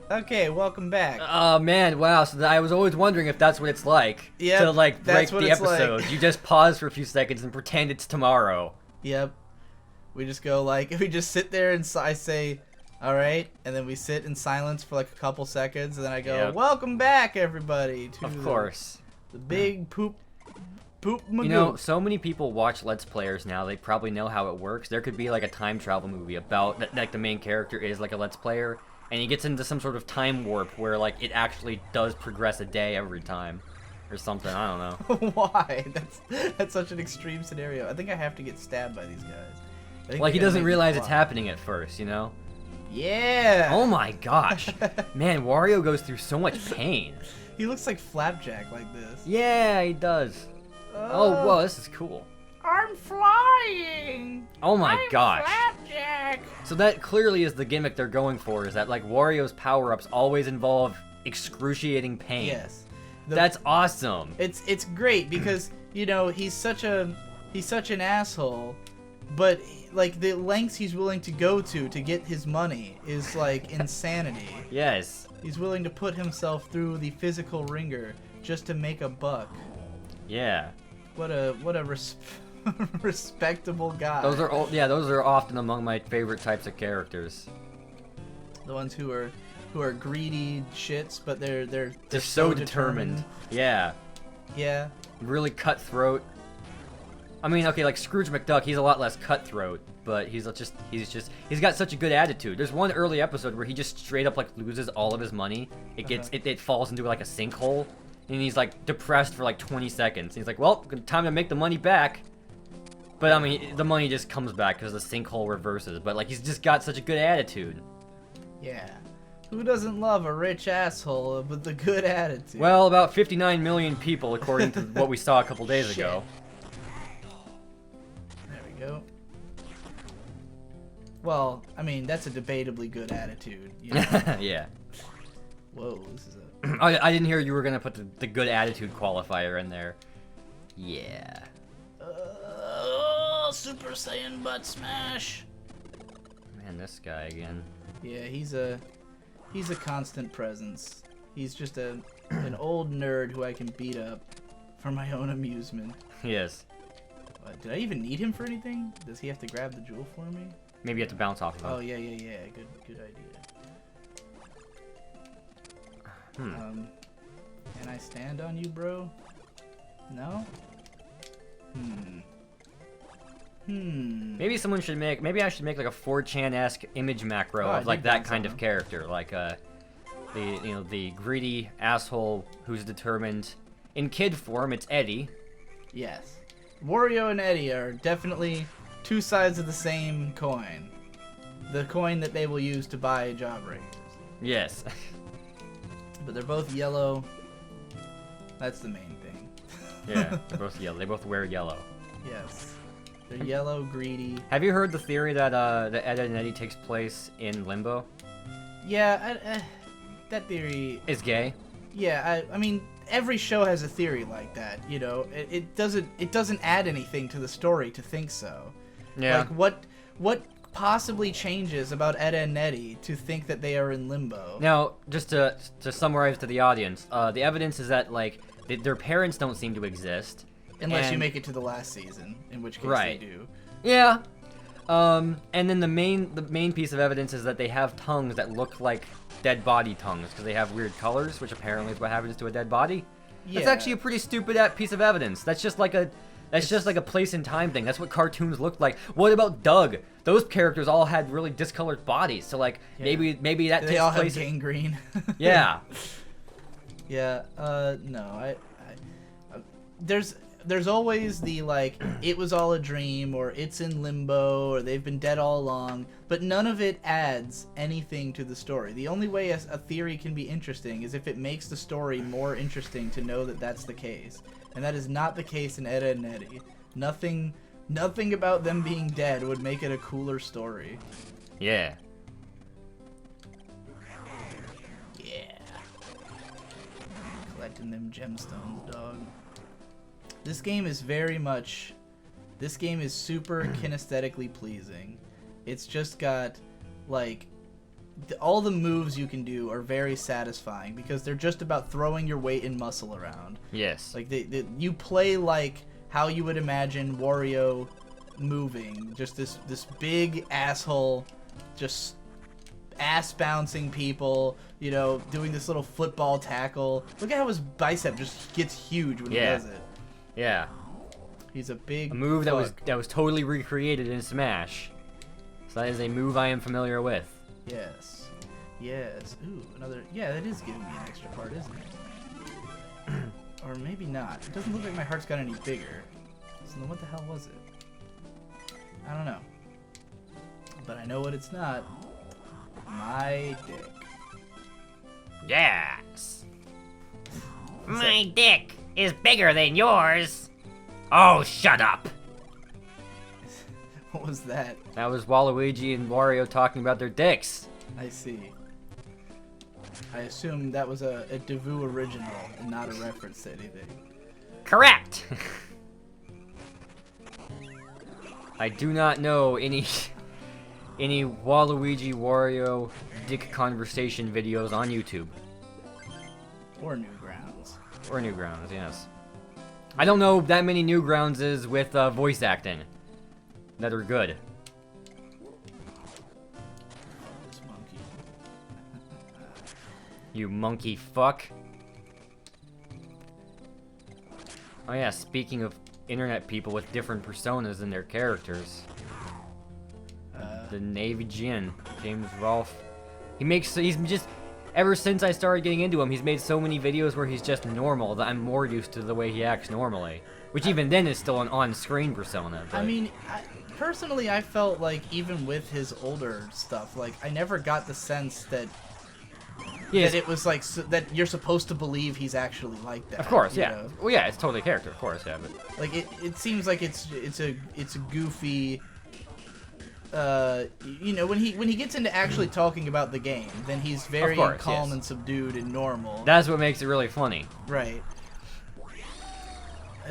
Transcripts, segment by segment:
Okay, welcome back. Oh man, wow! So I was always wondering if that's what it's like Yep, to like that's break what the it's like. episode. You just pause for a few seconds and pretend it's tomorrow. Yep. We just go like, we just sit there and I say, all right, and then we sit in silence for like a couple seconds, and then I go, Yep. welcome back, everybody, to Of course. the big poop magoo. You know, so many people watch Let's Players now. They probably know how it works. There could be like a time travel movie about that, like the main character is like a Let's Player, and he gets into some sort of time warp where like it actually does progress a day every time, or something. I don't know. Why? That's such an extreme scenario. I think I have to get stabbed by these guys. I think Like he they're gonna doesn't make me realize it's fly. happening at first, you know? Yeah. Oh my gosh, man! Wario goes through so much pain. He looks like Flapjack like this. Yeah, he does. Oh, whoa, this is cool. I'm flying. Oh my gosh. Flapjack. So that clearly is the gimmick they're going for, is that like Wario's power-ups always involve excruciating pain. Yes. That's awesome. It's great because you know he's such an asshole, but like the lengths he's willing to go to get his money is like insanity. Yes. He's willing to put himself through the physical ringer just to make a buck. Yeah. What a respectable guy. Those are often among my favorite types of characters. the ones who are greedy shits, but they're so determined. Yeah. Yeah. Really cutthroat. I mean, okay, like Scrooge McDuck, he's a lot less cutthroat, but he's got such a good attitude. There's one early episode where he just straight up like loses all of his money. It falls into like a sinkhole, and he's like depressed for like 20 seconds. He's like, well, time to make the money back. But I mean, the money just comes back because the sinkhole reverses. But like, he's just got such a good attitude. Yeah. Who doesn't love a rich asshole with a good attitude? Well, about 59 million people, according to what we saw a couple days ago. There we go. Well, I mean, that's a debatably good attitude. You know? Yeah. Whoa, this is a... I didn't hear you were gonna put the good attitude qualifier in there. Yeah. Super Saiyan butt smash. Man, this guy again. Yeah, he's a constant presence. He's just an old nerd who I can beat up for my own amusement. Yes. Did I even need him for anything? Does he have to grab the jewel for me? Maybe you have to bounce off of him. Oh yeah. Good idea. Can I stand on you, bro? No? Maybe someone should make. Maybe I should make like a 4chan-esque image macro Oh, I of like did that bounce kind on of him. character, like the greedy asshole who's determined. In kid form, it's Eddy. Yes. Wario and Eddy are definitely two sides of the same coin. The coin that they will use to buy Jawbreakers. Yes. But they're both yellow. That's the main thing. Yeah, they're both yellow. They both wear yellow. Yes. They're yellow, greedy. Have you heard the theory that the Ed and Eddy takes place in Limbo? Yeah, that theory... Is gay? Yeah, I mean, every show has a theory like that, you know? It doesn't add anything to the story to think so. Yeah. Like, what possibly changes about Ed and Eddy to think that they are in limbo? Now, just to summarize to the audience, the evidence is that like their parents don't seem to exist. Unless you and- make it to the last season, in which case Right. they do. Yeah. And then the main piece of evidence is that they have tongues that look like dead body tongues because they have weird colors, which apparently is what happens to a dead body. Yeah. That's actually a pretty stupid piece of evidence. That's just like a place in time thing. That's what cartoons look like. What about Doug? Those characters all had really discolored bodies. So like maybe that They takes all have place. gangrene. Yeah. Yeah, no, I there's always the like it was all a dream or it's in limbo or they've been dead all along, but none of it adds anything to the story. The only way a theory can be interesting is if it makes the story more interesting to know that that's the case. And that is not the case in Ed and Eddy. Nothing about them being dead would make it a cooler story. Yeah. Yeah. Collecting them gemstones, dog. This game is super kinesthetically pleasing. It's just got, like, all the moves you can do are very satisfying because they're just about throwing your weight and muscle around. Yes. Like you play like how you would imagine Wario moving, just this big asshole, just ass bouncing people, you know, doing this little football tackle. Look at how his bicep just gets huge when he does it. Yeah. He's a big move that was totally recreated in Smash. So that is a move I am familiar with. Yes. Yes. Ooh, another. Yeah, that is giving me an extra part, isn't it? Or maybe not. It doesn't look like my heart's got any bigger. So then what the hell was it? I don't know. But I know what it's not. My dick. Yes. My dick is bigger than yours. Oh, shut up. What was that? That was Waluigi and Wario talking about their dicks. I see. I assume that was a Davoo original and not a reference to anything. Correct. I do not know any Waluigi Wario dick conversation videos on YouTube. Or Newgrounds. Or Newgrounds, yes. I don't know that many Newgroundses with voice acting that are good. This monkey. You monkey fuck. Oh yeah, speaking of internet people with different personas in their characters. The Navy Jin, James Rolfe. He's just, ever since I started getting into him, he's made so many videos where he's just normal that I'm more used to the way he acts normally. Which even then is still an on-screen persona. But... I mean, personally, I felt like even with his older stuff, like, I never got the sense that that it was like that you're supposed to believe he's actually like that. Of course, yeah. know? Well, yeah, it's totally a character, of course, yeah. But like it seems like it's a goofy. You know, when he gets into actually talking about the game, then he's very calm and subdued and normal. That's what makes it really funny. Right.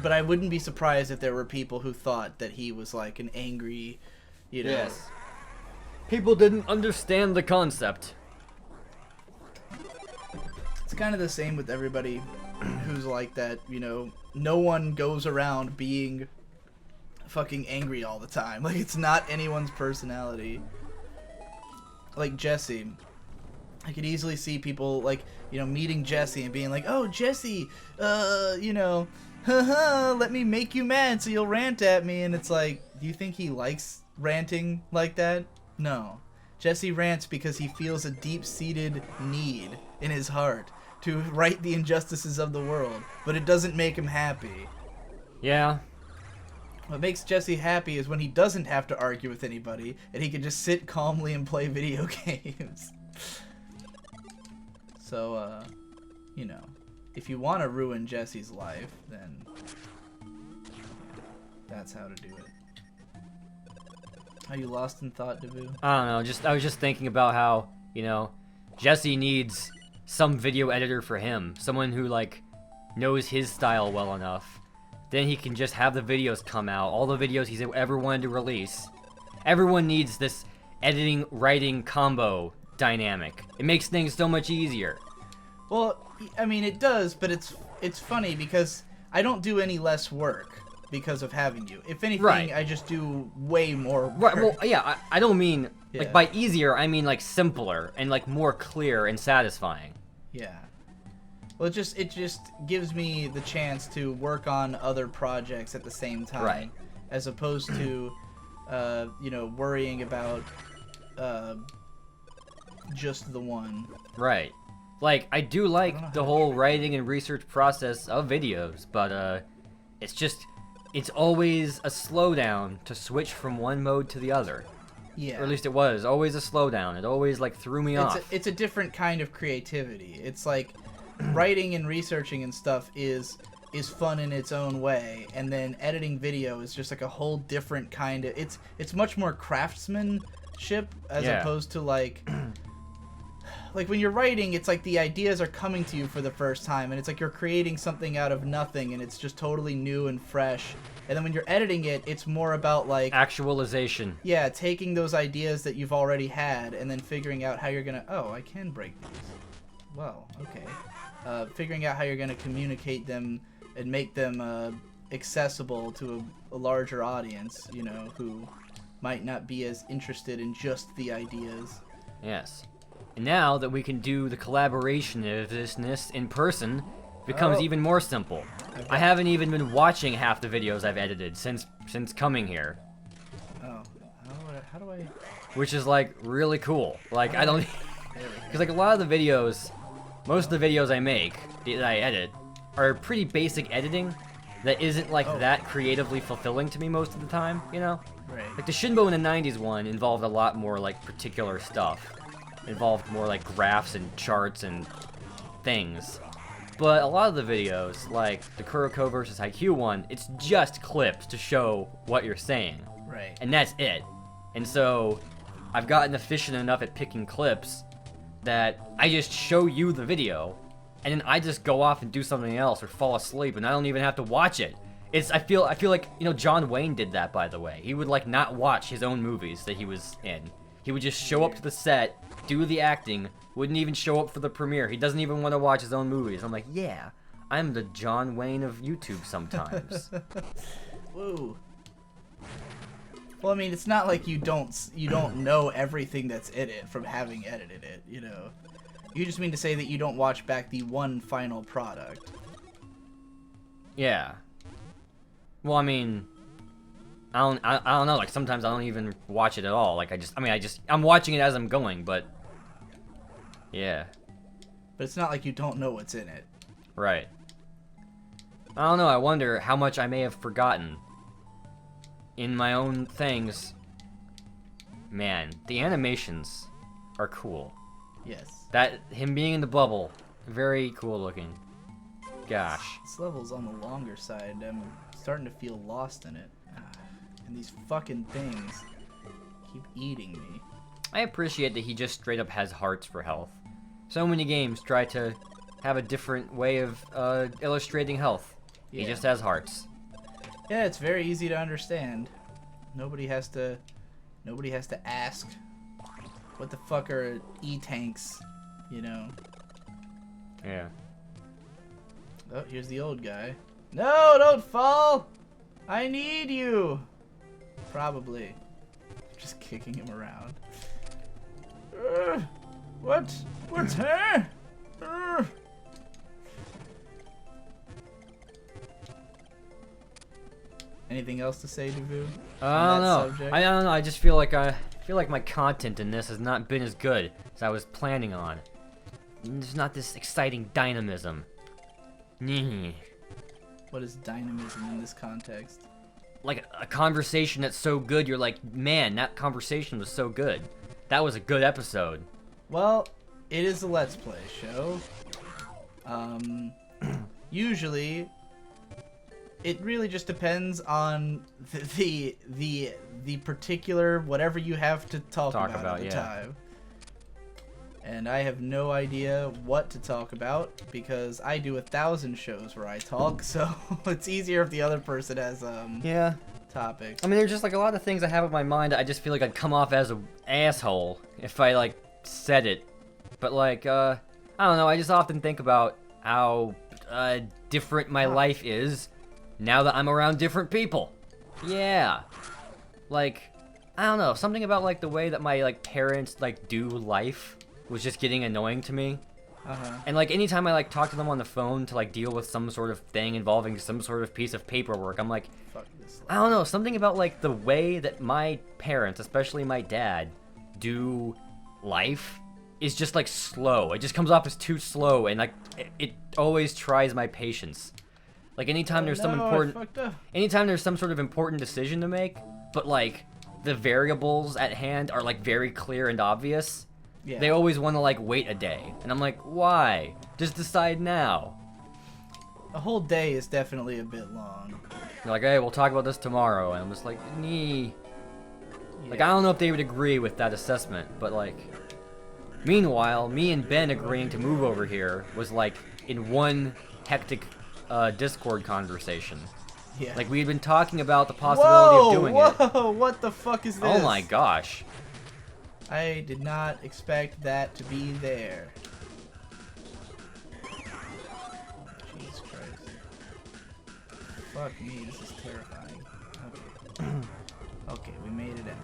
But I wouldn't be surprised if there were people who thought that he was like an angry, you know. Yes. People didn't understand the concept. It's kind of the same with everybody who's like that, you know. No one goes around being fucking angry all the time. Like, it's not anyone's personality. Like Jesse. I could easily see people, like, you know, meeting Jesse and being like, oh, Jesse, you know, haha, let me make you mad so you'll rant at me. And it's like, do you think he likes ranting like that? No. Jesse rants because he feels a deep-seated need in his heart to right the injustices of the world, but it doesn't make him happy. Yeah. What makes Jesse happy is when he doesn't have to argue with anybody, and he can just sit calmly and play video games. So, you know, if you want to ruin Jesse's life, then that's how to do it. Are you lost in thought, Davoo? I don't know, I was just thinking about how, you know, Jesse needs some video editor for him. Someone who, like, knows his style well enough. Then he can just have the videos come out, all the videos he's ever wanted to release. Everyone needs this editing, writing combo dynamic. It makes things so much easier. Well, I mean, it does, but it's funny because I don't do any less work because of having you. If anything, I just do way more work. Right, well, yeah, I don't mean, like, by easier, I mean, like, simpler and, like, more clear and satisfying. Yeah. Well, it just gives me the chance to work on other projects at the same time. Right. As opposed to, you know, worrying about just the one. Right. Like, I do like the whole writing and research process of videos, but, it's always a slowdown to switch from one mode to the other. Yeah. Or at least it was always a slowdown. It always, like, threw me off. It's a different kind of creativity. It's like writing and researching and stuff is fun in its own way, and then editing video is just like a whole different kind of. It's much more craftsmanship as opposed to like like when you're writing, it's like the ideas are coming to you for the first time, and it's like you're creating something out of nothing, and it's just totally new and fresh. And then when you're editing it, it's more about like Actualization. yeah, taking those ideas that you've already had and then figuring out how you're gonna. Oh, I can break these. Well, okay. Figuring out how you're gonna communicate them and make them accessible to a larger audience, you know, who might not be as interested in just the ideas. Yes. And now that we can do the collaboration of this in person, it becomes even more simple. I haven't even been watching half the videos I've edited since coming here. Oh, how do I? Which is like really cool. Like I don't, because like a lot of the videos, most of the videos I make that I edit are pretty basic editing that isn't like that creatively fulfilling to me most of the time. You know, Right. like the Shinbo in the '90s one involved a lot more like particular stuff. Involved more like graphs and charts and things. But a lot of the videos, like the Kuroko versus Haikyuu one, it's just clips to show what you're saying. Right. And that's it. And so I've gotten efficient enough at picking clips that I just show you the video and then I just go off and do something else or fall asleep and I don't even have to watch it. I feel like, you know, John Wayne did that, by the way. He would like not watch his own movies that he was in. He would just show up to the set, do the acting, wouldn't even show up for the premiere. He doesn't even want to watch his own movies. I'm like, yeah, I'm the John Wayne of YouTube sometimes. Woo. Well, I mean, it's not like you don't know everything that's in it from having edited it, you know. You just mean to say that you don't watch back the one final product. Yeah. Well, I mean, I don't know. Like sometimes I don't even watch it at all. Like I'm watching it as I'm going, but yeah. But it's not like you don't know what's in it. Right. I don't know. I wonder how much I may have forgotten in my own things. Man, the animations are cool. Yes. That him being in the bubble, very cool looking. Gosh. This level's on the longer side. I'm starting to feel lost in it. And these fucking things keep eating me. I appreciate that he just straight up has hearts for health. So many games try to have a different way of illustrating health. Yeah. He just has hearts. Yeah, it's very easy to understand. Nobody has to ask what the fuck are E-tanks, you know. Yeah. Oh, here's the old guy. No, don't fall! I need you! Probably. Just kicking him around. What's her? Anything else to say, Davoo? I don't know. I don't know. I just feel like my content in this has not been as good as I was planning on. There's not this exciting dynamism. What is dynamism in this context? Like a conversation that's so good, you're like, man, that conversation was so good. That was a good episode. Well, it is a Let's Play show. Usually, it really just depends on the particular whatever you have to talk about at the time. And I have no idea what to talk about because I do 1,000 shows where I talk, so it's easier if the other person has topics. I mean, there's just like a lot of things I have in my mind. I just feel like I'd come off as an asshole if I like said it. But like, I don't know. I just often think about how different my life is now that I'm around different people. Yeah. Like, I don't know. Something about like the way that my like parents like do life was just getting annoying to me. And like anytime I like talk to them on the phone to like deal with some sort of thing involving some sort of piece of paperwork, I'm like, I don't know, something about like the way that my parents, especially my dad, do life is just like slow. It just comes off as too slow, and like it always tries my patience. Like anytime there's some sort of important decision to make, but like the variables at hand are like very clear and obvious. Yeah. They always want to like wait a day, and I'm like, why? Just decide now. A whole day is definitely a bit long. They're like, hey, we'll talk about this tomorrow, and I'm just like, nee. Yeah. Like I don't know if they would agree with that assessment, but like, Meanwhile, me and Ben agreeing to move over here was like in one hectic Discord conversation. Yeah. Like we had been talking about the possibility of doing it. Whoa! What the fuck is this? Oh my gosh. I did not expect that to be there. Jesus Christ. Fuck me, this is terrifying. Okay. Okay, we made it out.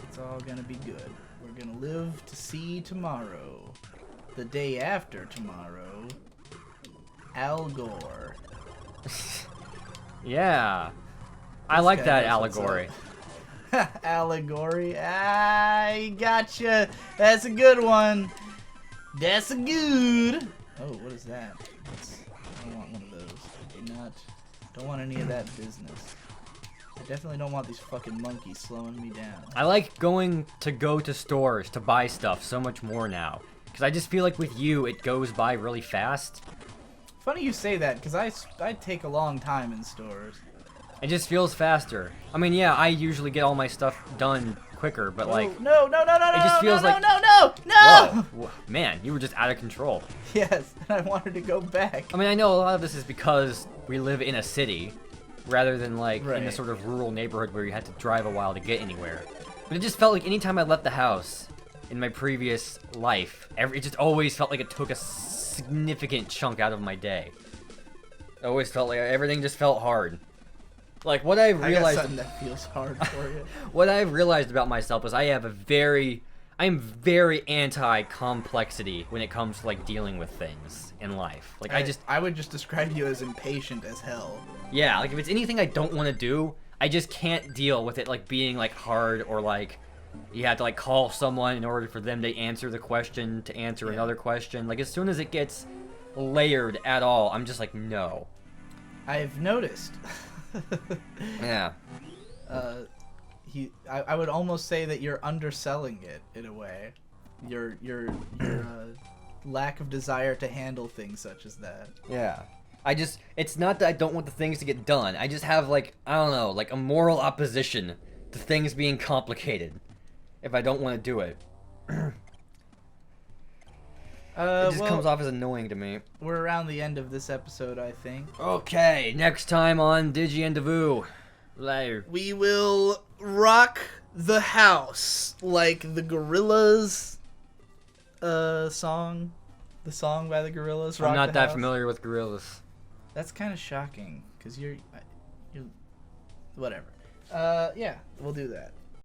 It's all gonna be good. We're gonna live to see tomorrow. The day after tomorrow. Al Gore. Yeah. I This like guy that knows what's allegory. Allegory. I gotcha. That's a good one. That's a good. Oh, what is that? I don't want one of those. Don't want any of that business. I definitely don't want these fucking monkeys slowing me down. I like going to stores to buy stuff so much more now. Because I just feel like with you, it goes by really fast. Funny you say that, because I take a long time in stores. It just feels faster. I mean, yeah, I usually get all my stuff done quicker, but like... No, it just feels like... no! Whoa. Man, you were just out of control. Yes, and I wanted to go back. I mean, I know a lot of this is because we live in a city, rather than like in a Right. sort of rural neighborhood where you had to drive a while to get anywhere. But it just felt like anytime I left the house in my previous life, it just always felt like it took a significant chunk out of my day. It always felt like everything just felt hard. Like what I I got realized, something that feels hard for you. what I've realized about myself is I'm very anti-complexity when it comes to like dealing with things in life. Like I would just describe you as impatient as hell. yeah, like if it's anything I don't want to do, I just can't deal with it like being like hard or like you have to like call someone in order for them to answer the question to answer another question. Like as soon as it gets layered at all, I'm just like no. I've noticed. Yeah. I would almost say that you're underselling it in a way. Your lack of desire to handle things such as that. Yeah. It's not that I don't want the things to get done. I just have like, I don't know, like a moral opposition to things being complicated if I don't want to do it. It just comes off as annoying to me. We're around the end of this episode, I think. Okay, next time on Digi and Davoo. Later. We will rock the house like the Gorillaz song. The song by the Gorillaz. I'm not that familiar with gorillas. That's kind of shocking, because you're whatever. Yeah, we'll do that.